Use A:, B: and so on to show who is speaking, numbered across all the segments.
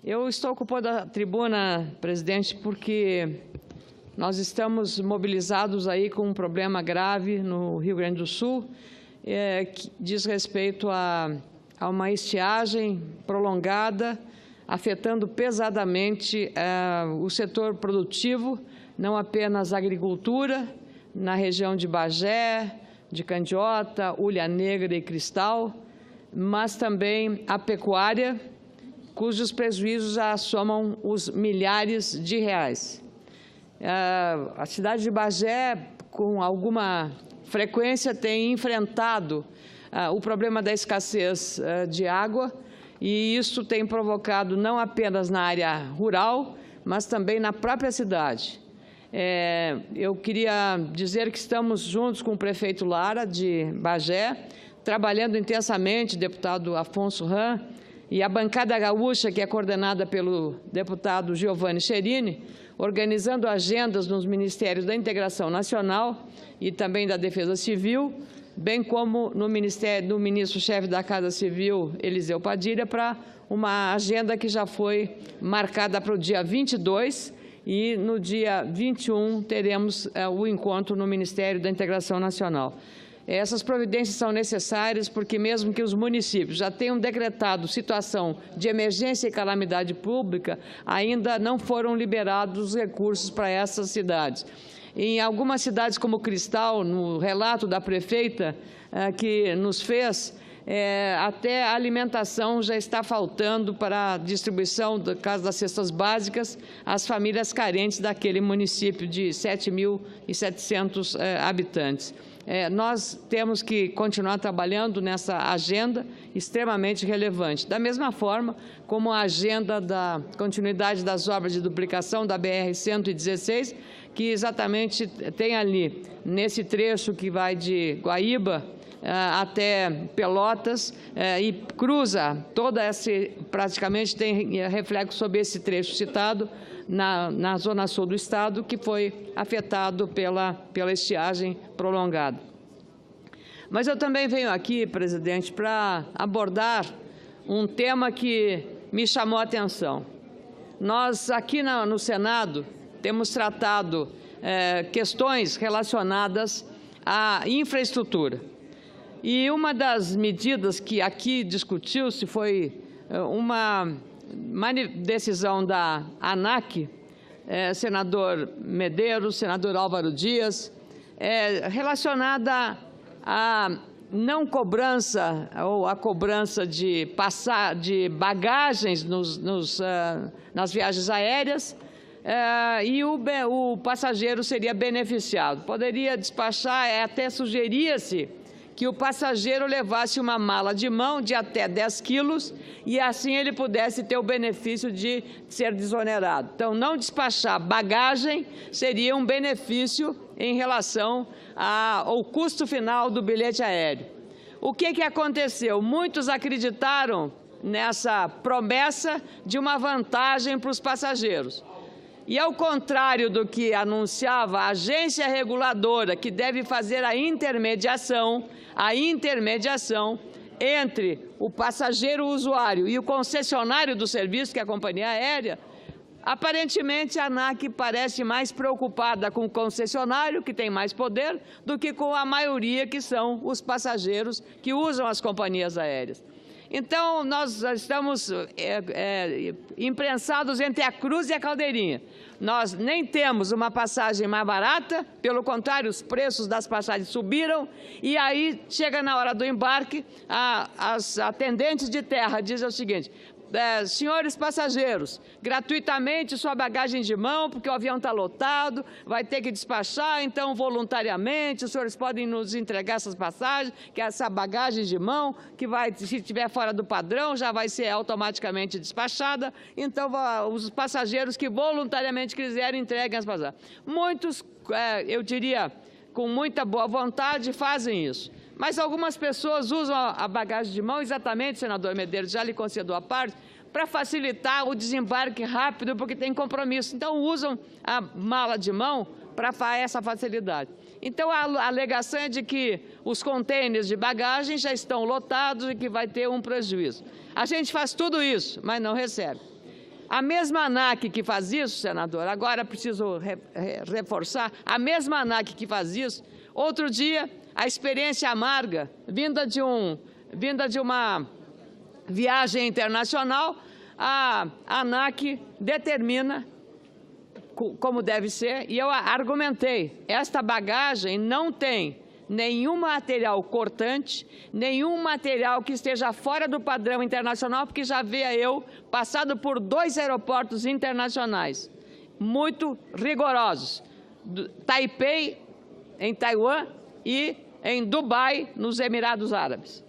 A: Eu estou ocupando a tribuna, presidente, porque nós estamos mobilizados aí com um problema grave no Rio Grande do Sul, que diz respeito a uma estiagem prolongada, afetando pesadamente o setor produtivo, não apenas a agricultura, na região de Bagé, de Candiota, Ulha Negra e Cristal, mas também a pecuária, cujos prejuízos já somam os milhares de reais. A cidade de Bagé, com alguma frequência, tem enfrentado o problema da escassez de água, e isso tem provocado não apenas na área rural, mas também na própria cidade. Eu queria dizer que estamos juntos com o prefeito Lara, de Bagé, trabalhando intensamente, deputado Afonso Ram, e a bancada gaúcha, que é coordenada pelo deputado Giovanni Cherini, organizando agendas nos Ministérios da Integração Nacional e também da Defesa Civil, bem como no Ministério do ministro-chefe da Casa Civil, Eliseu Padilha, para uma agenda que já foi marcada para o dia 22, e no dia 21 teremos o encontro no Ministério da Integração Nacional. Essas providências são necessárias porque, mesmo que os municípios já tenham decretado situação de emergência e calamidade pública, ainda não foram liberados os recursos para essas cidades. Em algumas cidades como Cristal, no relato da prefeita que nos fez, até a alimentação já está faltando para a distribuição, no caso das cestas básicas, às famílias carentes daquele município de 7.700 habitantes. Nós temos que continuar trabalhando nessa agenda extremamente relevante. Da mesma forma como a agenda da continuidade das obras de duplicação da BR-116, que exatamente tem ali, nesse trecho que vai de Guaíba até Pelotas e cruza toda essa, praticamente tem reflexo sobre esse trecho citado na zona sul do estado, que foi afetado pela estiagem prolongada. Mas eu também venho aqui, presidente, para abordar um tema que me chamou a atenção. Nós aqui no Senado temos tratado questões relacionadas à infraestrutura. E uma das medidas que aqui discutiu-se foi uma decisão da ANAC, senador Medeiros, senador Álvaro Dias, relacionada à não cobrança ou à cobrança de bagagens nas viagens aéreas, e o passageiro seria beneficiado. Poderia despachar, até sugeria-se que o passageiro levasse uma mala de mão de até 10 quilos e assim ele pudesse ter o benefício de ser desonerado. Então, não despachar bagagem seria um benefício em relação ao custo final do bilhete aéreo. O que aconteceu? Muitos acreditaram nessa promessa de uma vantagem para os passageiros. E, ao contrário do que anunciava a agência reguladora, que deve fazer a intermediação entre o passageiro usuário e o concessionário do serviço, que é a companhia aérea, aparentemente a ANAC parece mais preocupada com o concessionário, que tem mais poder, do que com a maioria, que são os passageiros que usam as companhias aéreas. Então, nós estamos imprensados entre a cruz e a caldeirinha. Nós nem temos uma passagem mais barata, pelo contrário, os preços das passagens subiram, e aí chega na hora do embarque, as atendentes de terra dizem o seguinte: senhores passageiros, gratuitamente sua bagagem de mão, porque o avião está lotado, vai ter que despachar, então voluntariamente os senhores podem nos entregar essas passagens, que é essa bagagem de mão, que vai, se estiver fora do padrão, já vai ser automaticamente despachada, então os passageiros que voluntariamente quiserem, entreguem as passagens. Muitos, eu diria, com muita boa vontade, fazem isso. Mas algumas pessoas usam a bagagem de mão, exatamente, senador Medeiros, já lhe concedo a parte, para facilitar o desembarque rápido, porque tem compromisso. Então, usam a mala de mão para essa facilidade. Então, a alegação é de que os contêineres de bagagem já estão lotados e que vai ter um prejuízo. A gente faz tudo isso, mas não recebe. A mesma ANAC que faz isso, senador, agora preciso reforçar, a mesma ANAC que faz isso, outro dia, a experiência amarga, vinda de uma viagem internacional, a ANAC determina como deve ser, e eu argumentei, esta bagagem não tem nenhum material cortante, nenhum material que esteja fora do padrão internacional, porque já havia eu passado por 2 aeroportos internacionais, muito rigorosos, Taipei, em Taiwan, e em Dubai, nos Emirados Árabes.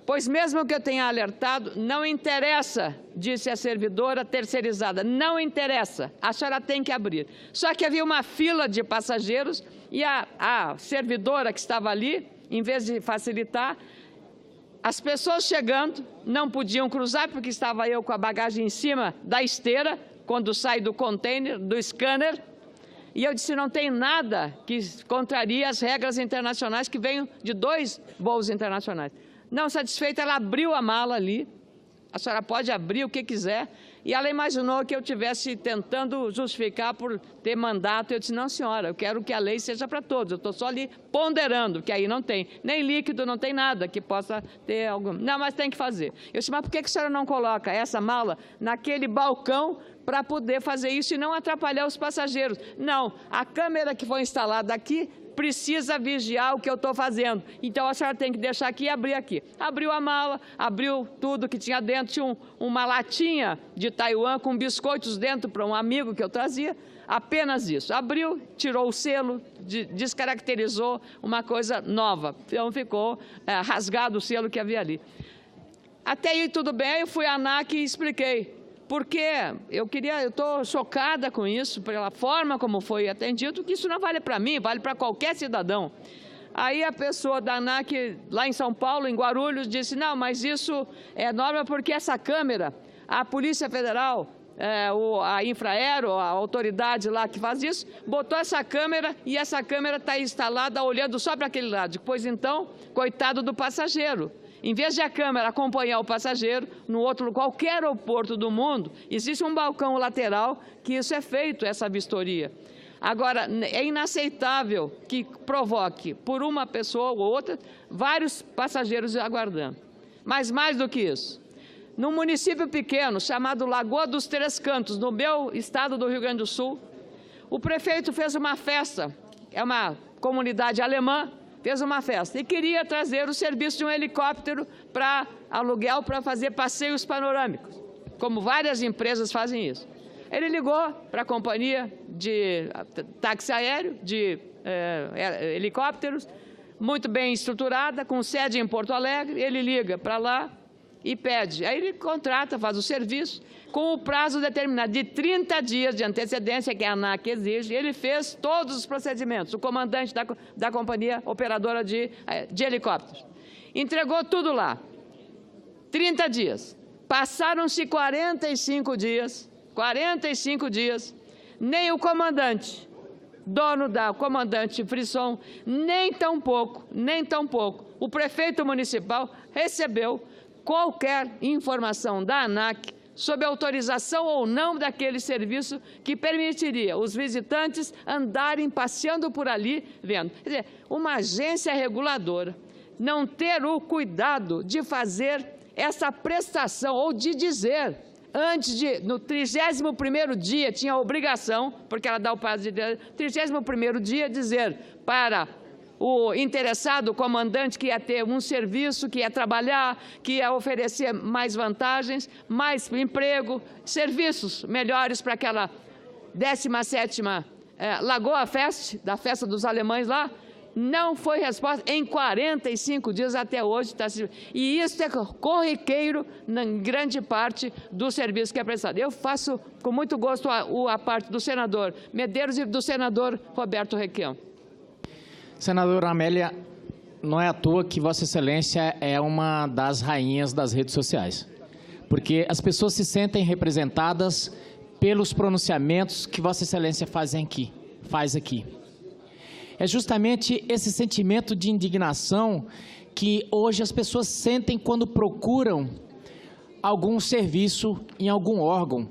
A: Pois mesmo que eu tenha alertado, não interessa, disse a servidora terceirizada, não interessa, a senhora tem que abrir. Só que havia uma fila de passageiros e a servidora que estava ali, em vez de facilitar, as pessoas chegando não podiam cruzar porque estava eu com a bagagem em cima da esteira, quando sai do container, do scanner, e eu disse, não tem nada que contraria as regras internacionais que venham de 2 voos internacionais. Não satisfeita, ela abriu a mala ali, a senhora pode abrir o que quiser, e ela imaginou que eu estivesse tentando justificar por ter mandato. Eu disse, não, senhora, eu quero que a lei seja para todos, eu estou só ali ponderando, que aí não tem nem líquido, não tem nada que possa ter algum... Não, mas tem que fazer. Eu disse, mas por que a senhora não coloca essa mala naquele balcão para poder fazer isso e não atrapalhar os passageiros? Não, a câmera que foi instalada aqui precisa vigiar o que eu estou fazendo. Então, a senhora tem que deixar aqui e abrir aqui. Abriu a mala, abriu tudo que tinha dentro, tinha uma latinha de Taiwan com biscoitos dentro para um amigo que eu trazia, apenas isso. Abriu, tirou o selo, descaracterizou uma coisa nova. Então, ficou rasgado o selo que havia ali. Até aí tudo bem, eu fui à ANAC e expliquei. Porque eu estou chocada com isso, pela forma como foi atendido, que isso não vale para mim, vale para qualquer cidadão. Aí a pessoa da ANAC, lá em São Paulo, em Guarulhos, disse, não, mas isso é norma porque essa câmera, a Polícia Federal, a Infraero, a autoridade lá que faz isso, botou essa câmera e essa câmera está instalada olhando só para aquele lado. Pois então, coitado do passageiro. Em vez de a câmera acompanhar o passageiro, qualquer aeroporto do mundo, existe um balcão lateral que isso é feito, essa vistoria. Agora, é inaceitável que provoque, por uma pessoa ou outra, vários passageiros aguardando. Mas mais do que isso, num município pequeno, chamado Lagoa dos Três Cantos, no meu estado do Rio Grande do Sul, o prefeito fez uma festa, é uma comunidade alemã, fez uma festa e queria trazer o serviço de um helicóptero para aluguel para fazer passeios panorâmicos, como várias empresas fazem isso. Ele ligou para a companhia de táxi aéreo, de helicópteros, muito bem estruturada, com sede em Porto Alegre, ele liga para lá e pede. Aí ele contrata, faz o serviço, com o prazo determinado de 30 dias de antecedência, que a ANAC exige. Ele fez todos os procedimentos, o comandante da companhia operadora de helicópteros. Entregou tudo lá. 30 dias. Passaram-se 45 dias, nem o comandante, dono da comandante Frisson, nem tão pouco, o prefeito municipal recebeu qualquer informação da ANAC sobre autorização ou não daquele serviço que permitiria os visitantes andarem passeando por ali, vendo. Quer dizer, uma agência reguladora não ter o cuidado de fazer essa prestação ou de dizer, no 31º dia, tinha a obrigação, porque ela dá o prazo de 31º dia, dizer para o interessado, o comandante, que ia ter um serviço, que ia trabalhar, que ia oferecer mais vantagens, mais emprego, serviços melhores para aquela 17ª Lagoa Fest, da festa dos alemães lá. Não foi resposta em 45 dias até hoje. E isso é corriqueiro na grande parte do serviço que é prestado. Eu faço com muito gosto a parte do senador Medeiros e do senador Roberto Requião.
B: Senadora Amélia, não é à toa que Vossa Excelência é uma das rainhas das redes sociais, porque as pessoas se sentem representadas pelos pronunciamentos que Vossa Excelência faz aqui. É justamente esse sentimento de indignação que hoje as pessoas sentem quando procuram algum serviço em algum órgão.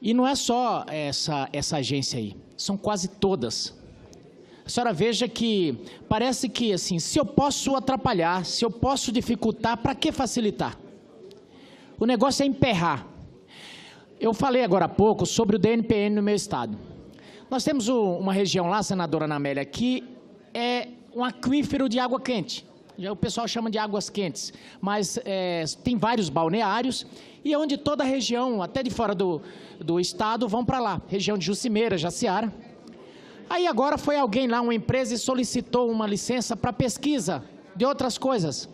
B: E não é só essa agência aí, são quase todas. A senhora veja que parece que, assim, se eu posso atrapalhar, se eu posso dificultar, para que facilitar? O negócio é emperrar. Eu falei agora há pouco sobre o DNPN no meu estado. Nós temos uma região lá, senadora Ana Amélia, que é um aquífero de água quente. O pessoal chama de águas quentes, mas tem vários balneários e é onde toda a região, até de fora do estado, vão para lá. Região de Jucimeira, Jaciara. Aí agora foi alguém lá, uma empresa, e solicitou uma licença para pesquisa de outras coisas.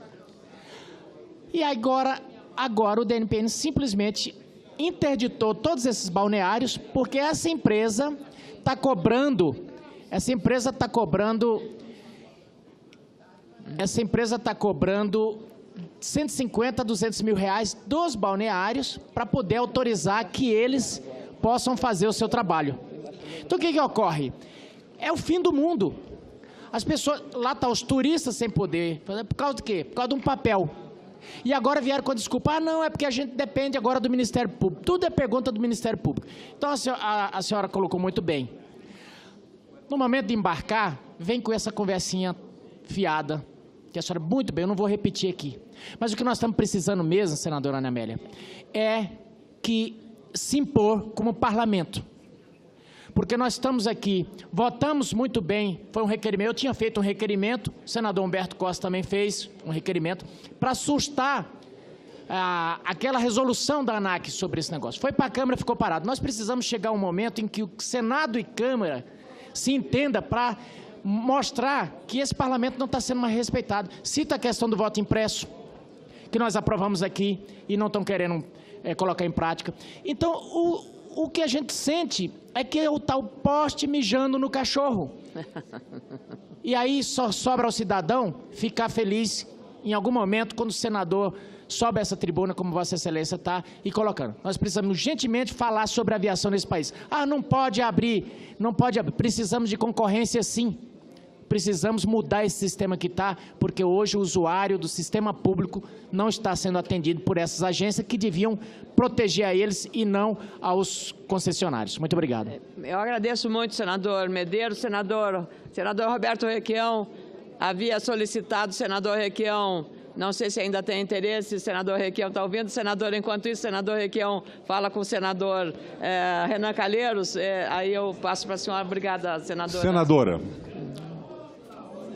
B: E agora o DNPN simplesmente interditou todos esses balneários porque essa empresa está cobrando 150, 200 mil reais dos balneários para poder autorizar que eles possam fazer o seu trabalho. Então o que ocorre? É o fim do mundo. As pessoas, lá estão os turistas sem poder, por causa do quê? Por causa de um papel. E agora vieram com a desculpa, não, é porque a gente depende agora do Ministério Público. Tudo é pergunta do Ministério Público. Então a senhora colocou muito bem. No momento de embarcar, vem com essa conversinha fiada, que a senhora muito bem, eu não vou repetir aqui. Mas o que nós estamos precisando mesmo, senadora Ana Amélia, é que se impor como parlamento. Porque nós estamos aqui, votamos muito bem, foi um requerimento, eu tinha feito um requerimento, o senador Humberto Costa também fez um requerimento, para assustar aquela resolução da ANAC sobre esse negócio. Foi para a Câmara e ficou parado. Nós precisamos chegar a um momento em que o Senado e Câmara se entenda para mostrar que esse parlamento não está sendo mais respeitado. Cita a questão do voto impresso, que nós aprovamos aqui e não estão querendo colocar em prática. Então, o que a gente sente é que é o tal poste mijando no cachorro. E aí só sobra ao cidadão ficar feliz em algum momento quando o senador sobe essa tribuna, como Vossa Excelência está, e colocando. Nós precisamos urgentemente falar sobre a aviação nesse país. Não pode abrir, precisamos de concorrência sim. Precisamos mudar esse sistema que está, porque hoje o usuário do sistema público não está sendo atendido por essas agências que deviam proteger a eles e não aos concessionários. Muito obrigado.
A: Eu agradeço muito, senador Medeiros. Senador Roberto Requião havia solicitado, senador Requião, não sei se ainda tem interesse, senador Requião está ouvindo. Senador, enquanto isso, senador Requião fala com o senador Renan Calheiros, aí eu passo para a senhora. Obrigada, senadora.
C: Senadora.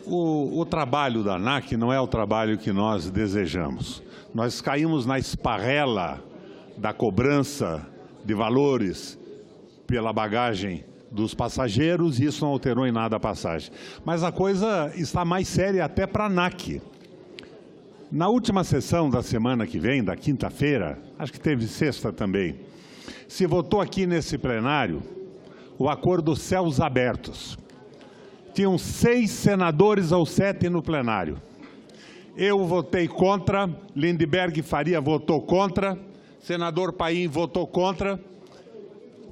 C: O trabalho da ANAC não é o trabalho que nós desejamos. Nós caímos na esparrela da cobrança de valores pela bagagem dos passageiros e isso não alterou em nada a passagem. Mas a coisa está mais séria até para a ANAC. Na última sessão da semana que vem, da quinta-feira, acho que teve sexta também, se votou aqui nesse plenário o acordo Céus Abertos. Tinham 6 senadores aos 7 no plenário. Eu votei contra, Lindbergh Faria votou contra, senador Paim votou contra.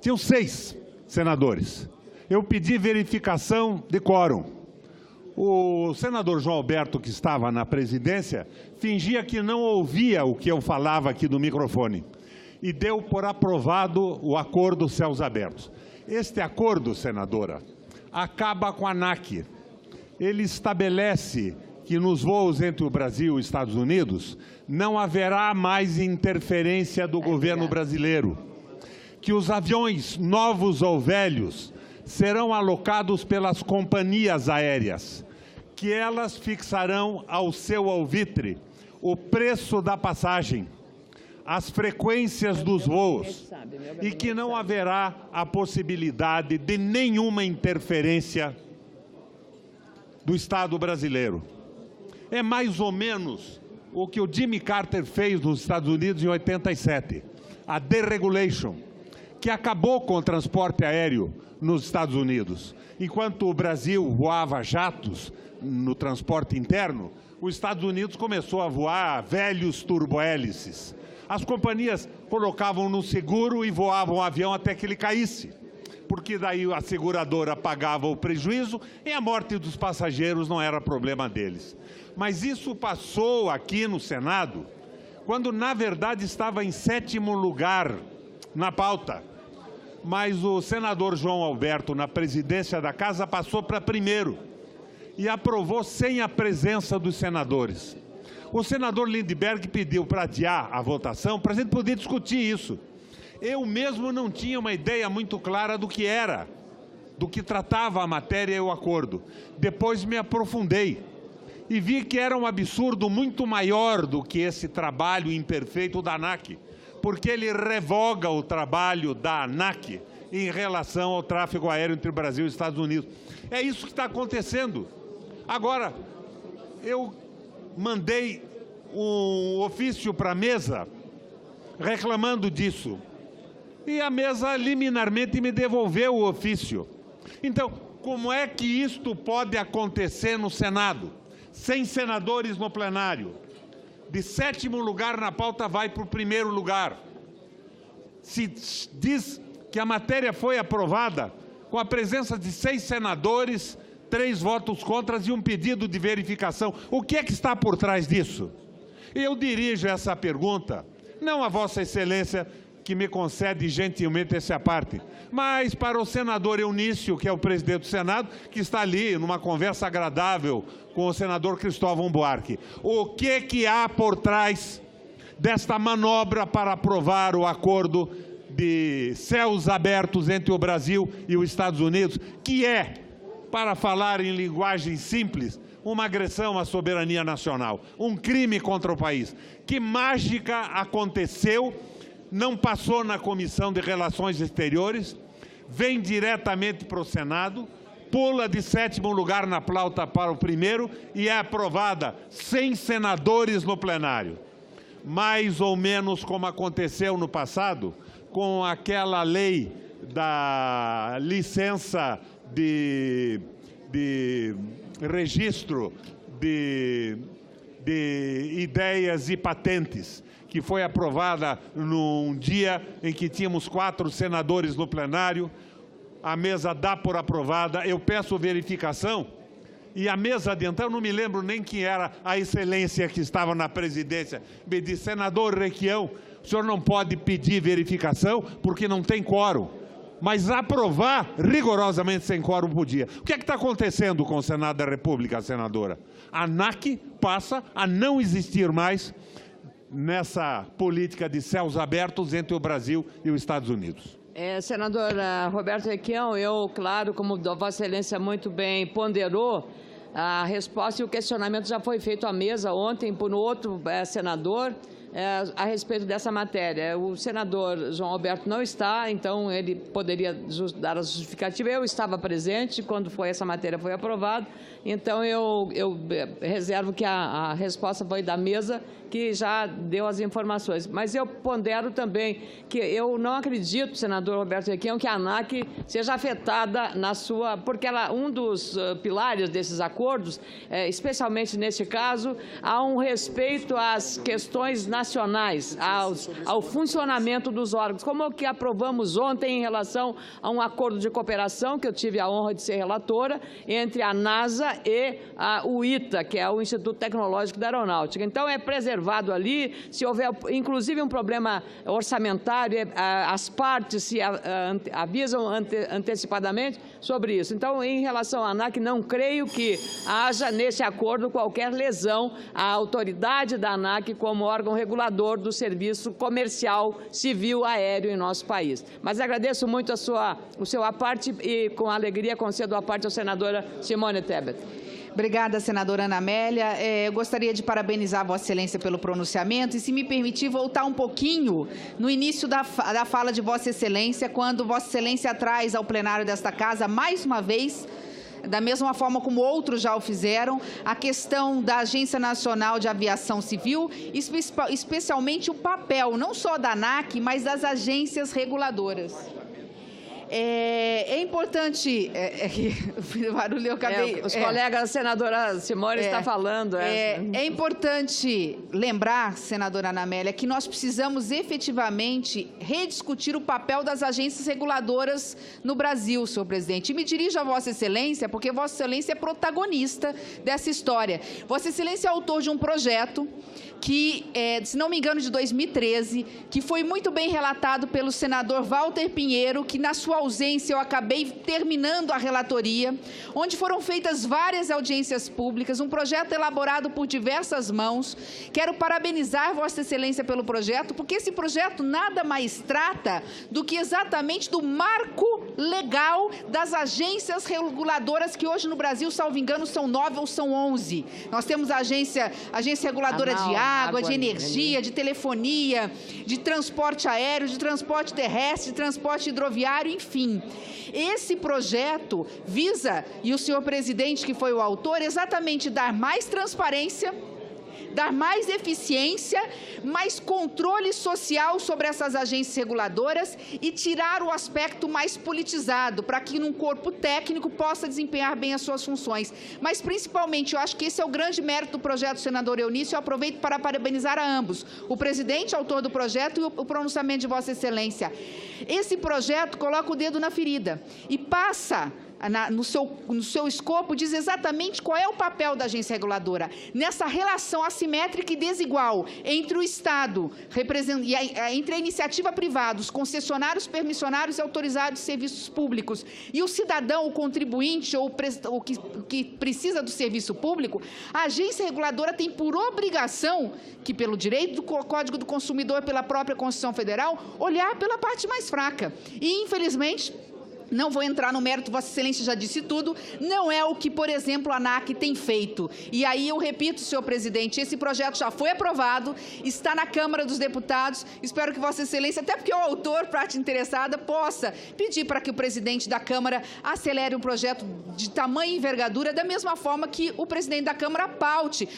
C: Tinham 6 senadores. Eu pedi verificação de quórum. O senador João Alberto, que estava na presidência, fingia que não ouvia o que eu falava aqui do microfone e deu por aprovado o acordo Céus Abertos. Este acordo, senadora, acaba com a ANAC. Ele estabelece que nos voos entre o Brasil e os Estados Unidos não haverá mais interferência do governo brasileiro, que os aviões novos ou velhos serão alocados pelas companhias aéreas, que elas fixarão ao seu alvitre o preço da passagem, as frequências dos voos e que não haverá a possibilidade de nenhuma interferência do Estado brasileiro. É mais ou menos o que o Jimmy Carter fez nos Estados Unidos em 87, a deregulation, que acabou com o transporte aéreo nos Estados Unidos. Enquanto o Brasil voava jatos no transporte interno, os Estados Unidos começou a voar velhos turbohélices. As companhias colocavam no seguro e voavam o avião até que ele caísse, porque daí a seguradora pagava o prejuízo e a morte dos passageiros não era problema deles. Mas isso passou aqui no Senado, quando na verdade estava em 7º lugar na pauta. mas o senador João Alberto, na presidência da Casa, passou para primeiro e aprovou sem a presença dos senadores. O senador Lindbergh pediu para adiar a votação para a gente poder discutir isso. Eu mesmo não tinha uma ideia muito clara do que era, do que tratava a matéria e o acordo. Depois me aprofundei e vi que era um absurdo muito maior do que esse trabalho imperfeito da ANAC, porque ele revoga o trabalho da ANAC em relação ao tráfego aéreo entre o Brasil e os Estados Unidos. É isso que está acontecendo. Agora, eu mandei um ofício para a mesa reclamando disso. E a mesa liminarmente me devolveu o ofício. Então, como é que isto pode acontecer no Senado? Sem senadores no plenário. De 7º lugar na pauta vai para o 1º lugar. Se diz que a matéria foi aprovada com a presença de 6 senadores, 3 votos contra e um pedido de verificação. O que é que está por trás disso? Eu dirijo essa pergunta, não a Vossa Excelência, que me concede gentilmente essa parte, mas para o senador Eunício, que é o presidente do Senado, que está ali numa conversa agradável com o senador Cristóvão Buarque. O que há por trás desta manobra para aprovar o acordo de céus abertos entre o Brasil e os Estados Unidos, que é, para falar em linguagem simples, uma agressão à soberania nacional, um crime contra o país? Que mágica aconteceu? Não passou na Comissão de Relações Exteriores, vem diretamente para o Senado, pula de 7º lugar na pauta para o 1º e é aprovada sem senadores no plenário. Mais ou menos como aconteceu no passado, com aquela lei da licença de registro de ideias e patentes, que foi aprovada num dia em que tínhamos 4 senadores no plenário. A mesa dá por aprovada, eu peço verificação, e a mesa de então, eu não me lembro nem quem era a excelência que estava na presidência, me disse: senador Requião, o senhor não pode pedir verificação porque não tem quórum, mas aprovar rigorosamente sem quórum podia. O que é que está acontecendo com o Senado da República, senadora? A ANAC passa a não existir mais nessa política de céus abertos entre o Brasil e os Estados Unidos.
A: Senador Roberto Requião, eu, claro, como Vossa Excelência muito bem ponderou, a resposta e o questionamento já foi feito à mesa ontem por um outro senador a respeito dessa matéria. O senador João Alberto não está, então ele poderia dar a justificativa. Eu estava presente quando essa matéria foi aprovada, então eu reservo que a resposta foi da mesa, que já deu as informações. Mas eu pondero também que eu não acredito, senador Roberto Requião, que a ANAC seja afetada na sua... Porque um dos pilares desses acordos, especialmente neste caso, há um respeito às questões nacionais, ao funcionamento dos órgãos, como o que aprovamos ontem em relação a um acordo de cooperação, que eu tive a honra de ser relatora, entre a NASA e o ITA, que é o Instituto Tecnológico da Aeronáutica. Então, é preservado ali, se houver inclusive um problema orçamentário, as partes se avisam antecipadamente sobre isso. Então, em relação à ANAC, não creio que haja nesse acordo qualquer lesão à autoridade da ANAC como órgão regulador do serviço comercial civil aéreo em nosso país. Mas agradeço muito o seu aparte e, com alegria, concedo a parte à senadora Simone Tebet.
D: Obrigada, senadora Ana Amélia. Eu gostaria de parabenizar Vossa Excelência pelo pronunciamento e, se me permitir, voltar um pouquinho no início da fala de Vossa Excelência, quando Vossa Excelência traz ao plenário desta Casa, mais uma vez, da mesma forma como outros já o fizeram, a questão da Agência Nacional de Aviação Civil, especialmente o papel, não só da ANAC, mas das agências reguladoras. É importante... o barulho eu acabei...
A: os colegas, a senadora Simone está falando.
D: É importante lembrar, senadora Ana Amélia, que nós precisamos efetivamente rediscutir o papel das agências reguladoras no Brasil, senhor presidente. E me dirijo a Vossa Excelência, porque Vossa Excelência é protagonista dessa história. Vossa Excelência é autor de um projeto que, se não me engano, de 2013, que foi muito bem relatado pelo senador Walter Pinheiro, que na sua ausência eu acabei terminando a relatoria, onde foram feitas várias audiências públicas, um projeto elaborado por diversas mãos. Quero parabenizar Vossa Excelência pelo projeto, porque esse projeto nada mais trata do que exatamente do marco legal das agências reguladoras que hoje no Brasil, salvo engano, são 9 ou são 11. Nós temos a agência reguladora de água, de energia, de telefonia, de transporte aéreo, de transporte terrestre, de transporte hidroviário, enfim. Esse projeto visa, e o senhor presidente que foi o autor, exatamente dar mais transparência, dar mais eficiência, mais controle social sobre essas agências reguladoras e tirar o aspecto mais politizado, para que um corpo técnico possa desempenhar bem as suas funções. Mas, principalmente, eu acho que esse é o grande mérito do projeto, senador Eunício, eu aproveito para parabenizar a ambos, o presidente, autor do projeto, e o pronunciamento de Vossa Excelência. Esse projeto coloca o dedo na ferida e passa... No seu escopo, diz exatamente qual é o papel da agência reguladora, nessa relação assimétrica e desigual entre o Estado, entre a iniciativa privada, os concessionários, permissionários e autorizados de serviços públicos, e o cidadão, o contribuinte, ou o que precisa do serviço público. A agência reguladora tem por obrigação, que pelo direito do Código do Consumidor, pela própria Constituição Federal, olhar pela parte mais fraca. E, infelizmente... Não vou entrar no mérito, Vossa Excelência já disse tudo, não é o que, por exemplo, a ANAC tem feito. E aí eu repito, senhor presidente, esse projeto já foi aprovado, está na Câmara dos Deputados, espero que Vossa Excelência, até porque o autor, parte interessada, possa pedir para que o presidente da Câmara acelere um projeto de tamanha envergadura, da mesma forma que o presidente da Câmara paute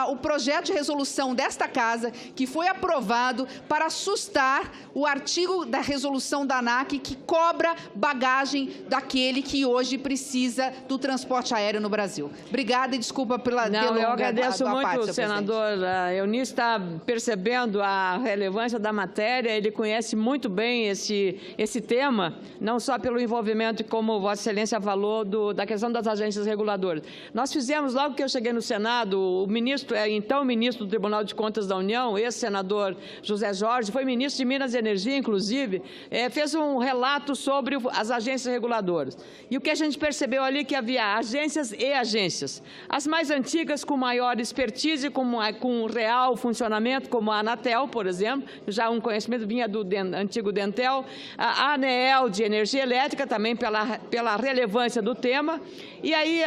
D: o projeto de resolução desta Casa, que foi aprovado para sustar o artigo da resolução da ANAC que cobra bagagem daquele que hoje precisa do transporte aéreo no Brasil. Obrigada e desculpa pela delonga.
A: Eu agradeço muito,
D: parte,
A: senador Eunício está percebendo a relevância da matéria, ele conhece muito bem esse tema, não só pelo envolvimento, como Vossa Excelência falou, da questão das agências reguladoras. Nós fizemos, logo que eu cheguei no Senado, o ministro, então ministro do Tribunal de Contas da União, ex-senador José Jorge, foi ministro de Minas e Energia, inclusive, fez um relato sobre as agências reguladoras. E o que a gente percebeu ali é que havia agências e agências. As mais antigas, com maior expertise, com real funcionamento, como a Anatel, por exemplo, já um conhecimento vinha do antigo Dentel, a ANEEL de energia elétrica, também pela relevância do tema. E aí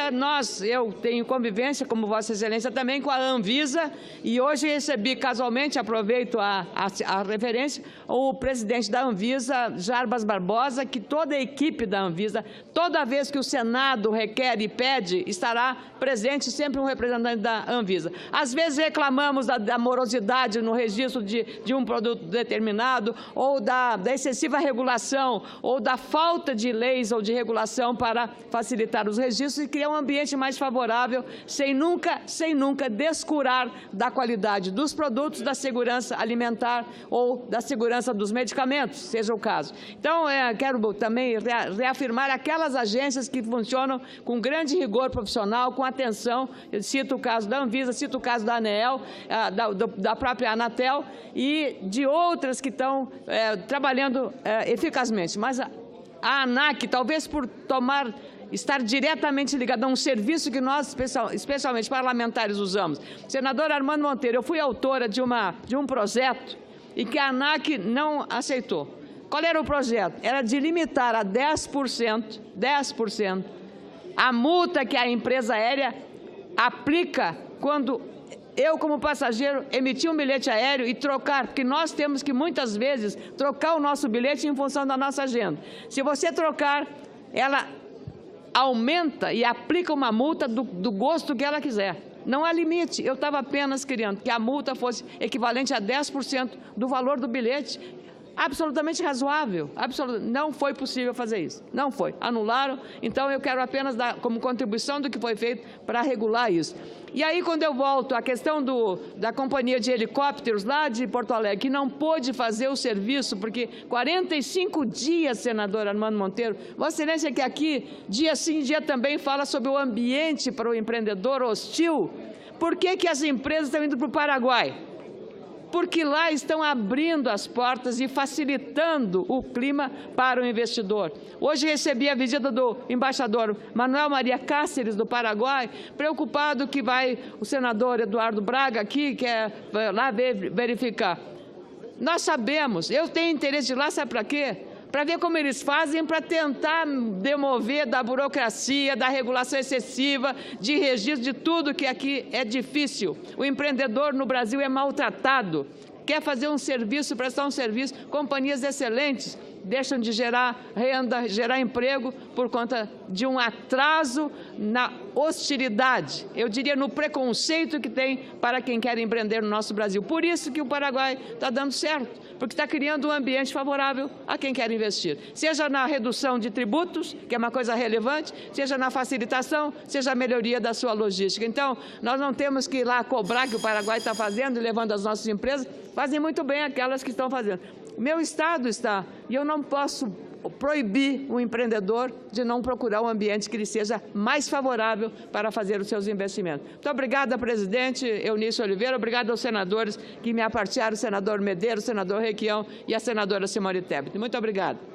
A: eu tenho convivência, como Vossa Excelência também, com a Anvisa, e hoje recebi casualmente, aproveito a referência, o presidente da Anvisa, Jarbas Barbosa, que toda a equipe da Anvisa, toda vez que o Senado requer e pede, estará presente sempre um representante da Anvisa. Às vezes reclamamos da morosidade no registro de um produto determinado, ou da excessiva regulação, ou da falta de leis ou de regulação para facilitar os registros e criar um ambiente mais favorável, sem nunca descurar da qualidade dos produtos, da segurança alimentar ou da segurança dos medicamentos, seja o caso. Então, quero também reafirmar aquelas agências que funcionam com grande rigor profissional, com atenção. Eu cito o caso da Anvisa, cito o caso da ANEEL, da própria Anatel e de outras que estão trabalhando eficazmente. Mas a ANAC, talvez por estar diretamente ligada a um serviço que nós, especialmente parlamentares, usamos. Senador Armando Monteiro, eu fui autora de um projeto e que a ANAC não aceitou. Qual era o projeto? Era de limitar a 10% a multa que a empresa aérea aplica quando eu, como passageiro, emitir um bilhete aéreo e trocar, porque nós temos que, muitas vezes, trocar o nosso bilhete em função da nossa agenda. Se você trocar, ela aumenta e aplica uma multa do gosto que ela quiser. Não há limite. Eu estava apenas querendo que a multa fosse equivalente a 10% do valor do bilhete. Absolutamente razoável. Não foi possível fazer isso. Não foi. Anularam. Então, eu quero apenas dar como contribuição do que foi feito para regular isso. E aí, quando eu volto à questão da companhia de helicópteros lá de Porto Alegre, que não pôde fazer o serviço, porque 45 dias, senador Armando Monteiro, Vossa Excelência que aqui, dia sim, dia também, fala sobre o ambiente para o empreendedor hostil. Por que as empresas estão indo para o Paraguai? porque lá estão abrindo as portas e facilitando o clima para o investidor. Hoje recebi a visita do embaixador Manuel Maria Cáceres, do Paraguai, preocupado que vai o senador Eduardo Braga aqui, quer lá verificar. Nós sabemos, eu tenho interesse de ir lá, sabe para quê? Para ver como eles fazem para tentar demover da burocracia, da regulação excessiva, de registro, de tudo que aqui é difícil. O empreendedor no Brasil é maltratado, quer fazer um serviço, prestar um serviço, companhias excelentes deixam de gerar renda, gerar emprego por conta de um atraso na hostilidade, eu diria no preconceito que tem para quem quer empreender no nosso Brasil. Por isso que o Paraguai está dando certo, porque está criando um ambiente favorável a quem quer investir, seja na redução de tributos, que é uma coisa relevante, seja na facilitação, seja a melhoria da sua logística. Então, nós não temos que ir lá cobrar que o Paraguai está fazendo e levando as nossas empresas, fazem muito bem aquelas que estão fazendo. Meu Estado está, e eu não posso proibir o empreendedor de não procurar um ambiente que lhe seja mais favorável para fazer os seus investimentos. Muito obrigada, presidente Eunício Oliveira, obrigado aos senadores que me apartearam, o senador Medeiros, o senador Requião e a senadora Simone Tebet. Muito obrigada.